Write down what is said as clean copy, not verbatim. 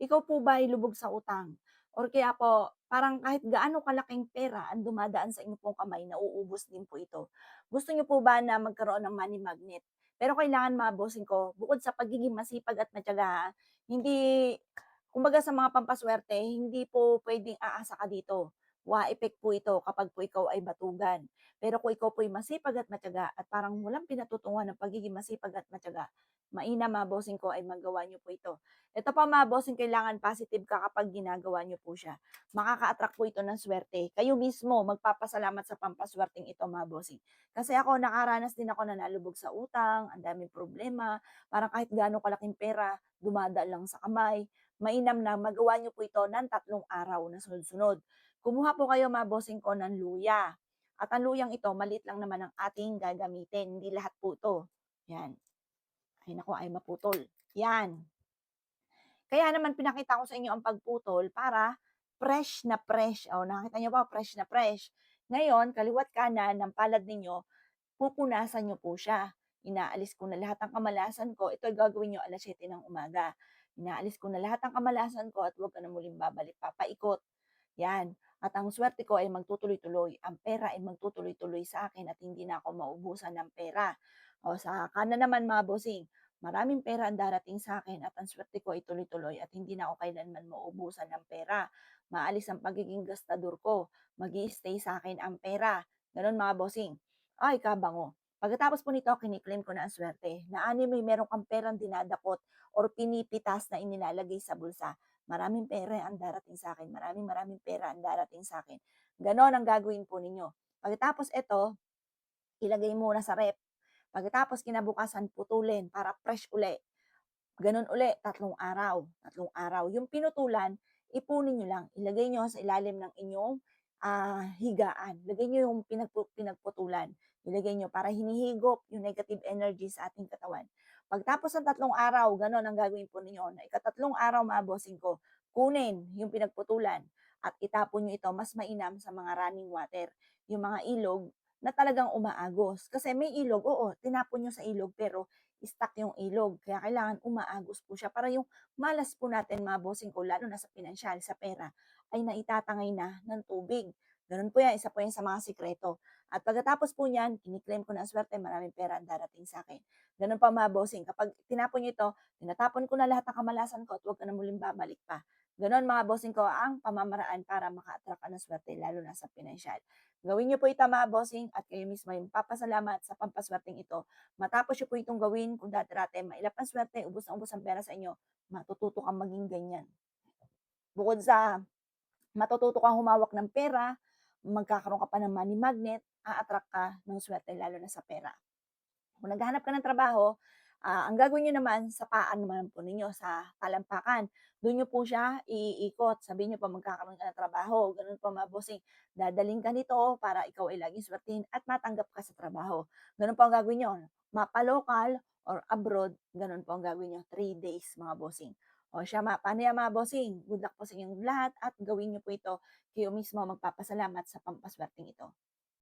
ikaw po ba ay lubog sa utang? Or kaya po parang kahit gaano kalaking pera ang dumadaan sa inyo pong kamay, nauubos din po ito? Gusto niyo po ba na magkaroon ng money magnet? Pero kailangan mga bossing ko, bukod sa pagiging masipag at matiyaga, hindi kumbaga sa mga pampaswerte, hindi po puwedeng aasa ka dito. Wa-effect po ito kapag po ikaw ay batugan. Pero kung ikaw po'y masipag at matiyaga at parang walang pinatutunguhan ng pagiging masipag at matiyaga, mainam mga bossing ko ay magawa niyo po ito. Ito pa mga bossing, kailangan positive ka kapag ginagawa niyo po siya. Makaka-attract po ito ng swerte. Kayo mismo magpapasalamat sa pampaswerteng ito mga bossing. Kasi ako nakaranas din ako na nalubog sa utang, ang daming problema, parang kahit gaano kalaking pera, dumadaan lang sa kamay. Mainam na magawa niyo po ito ng 3 araw na sunod-sunod. Kumuha po kayo mga bossing ko ng luya. At ang luyang ito, maliit lang naman ang ating gagamitin. Hindi lahat po ito. Yan. Ay naku, ay maputol. Yan. Kaya naman pinakita ko sa inyo ang pagputol para fresh na fresh. O, nakita niyo ba, fresh na fresh. Ngayon, kaliwat kanan ng palad ninyo, pupunasan niyo po siya. Inaalis ko na lahat ng kamalasan ko. Ito gagawin niyo 7:00 ng umaga. Inaalis ko na lahat ng kamalasan ko at huwag ka na muling babalik. Papaikot. Yan. At ang swerte ko ay magtutuloy-tuloy. Ang pera ay magtutuloy-tuloy sa akin at hindi na ako maubusan ng pera. O sa kanan naman mga bossing, maraming pera ang darating sa akin at ang swerte ko ay tuloy-tuloy at hindi na ako kailanman maubusan ng pera. Maalis ang pagiging gastador ko. Mag-i-stay sa akin ang pera. Ganon mga bossing. Ay, kabango. Pagkatapos po nito, kiniklaim ko na ang swerte na may meron kang perang dinadakot or pinipitas na inilalagay sa bulsa. Maraming pera ang darating sa akin, maraming maraming pera ang darating sa akin. Gano'n ang gagawin po ninyo. Pagkatapos ito, ilagay muna sa ref. Pagkatapos kinabukasan putulin para fresh uli. Gano'n uli, 3 araw, 3 araw. Yung pinutulan, ipunin niyo lang, ilagay niyo sa ilalim ng inyong, higaan. Lagay niyo yung pinagputulan, ilagay niyo para hinihigop yung negative energy sa ating katawan. Pagtapos ng 3 araw, gano'n ang gagawin po ninyo na ikatatlong araw mga bossing ko, kunin yung pinagputulan at itapon niyo ito mas mainam sa mga running water, yung mga ilog na talagang umaagos. Kasi may ilog, oo, tinapon niyo sa ilog pero stuck yung ilog. Kaya kailangan umaagos po siya para yung malas po natin mga bossing ko, lalo na sa pinansyal, sa pera, ay naitatangay na ng tubig. Ganun po yan, isa po yan sa mga sikreto. At pagkatapos po niyan, kiniklaim ko na ang swerte, maraming pera ang darating sa akin. Ganun pa mga bossing, kapag tinapon niyo ito, tinatapon ko na lahat ng kamalasan ko at huwag ka na muling babalik pa. Ganon mga bossing ko ang pamamaraan para maka-attract ka ng swerte, lalo na sa pinansyal. Gawin niyo po ito mga bossing at kayo mismo yung papasalamat sa pampaswerteng ito. Matapos niyo po itong gawin, kung dati-dati mailap ang swerte, ubos na ubos ang pera sa inyo, matututo kang maging ganyan. Bukod sa matututo kang humawak ng pera, magkakaroon ka pa ng money magnet, a-attract ka ng swerte lalo na sa pera. Kung naghahanap ka ng trabaho, ang gagawin niyo naman sa paan naman po ninyo, sa talampakan. Do'n niyo po siya iikot. Sabihin niyo po magkakaroon ka ng trabaho, gano'n po mga bossing. Dadaling ka nito para ikaw ay laging swertehin at matanggap ka sa trabaho. Gano'n po ang gagawin niyo. Mapa-local or abroad, gano'n po ang gagawin niyo. 3 days mga bossing. O siya, paano yan mga bossing? Good luck po sa inyong lahat at gawin niyo po ito. Kayo mismo magpapasalamat sa pampaswerteng ito.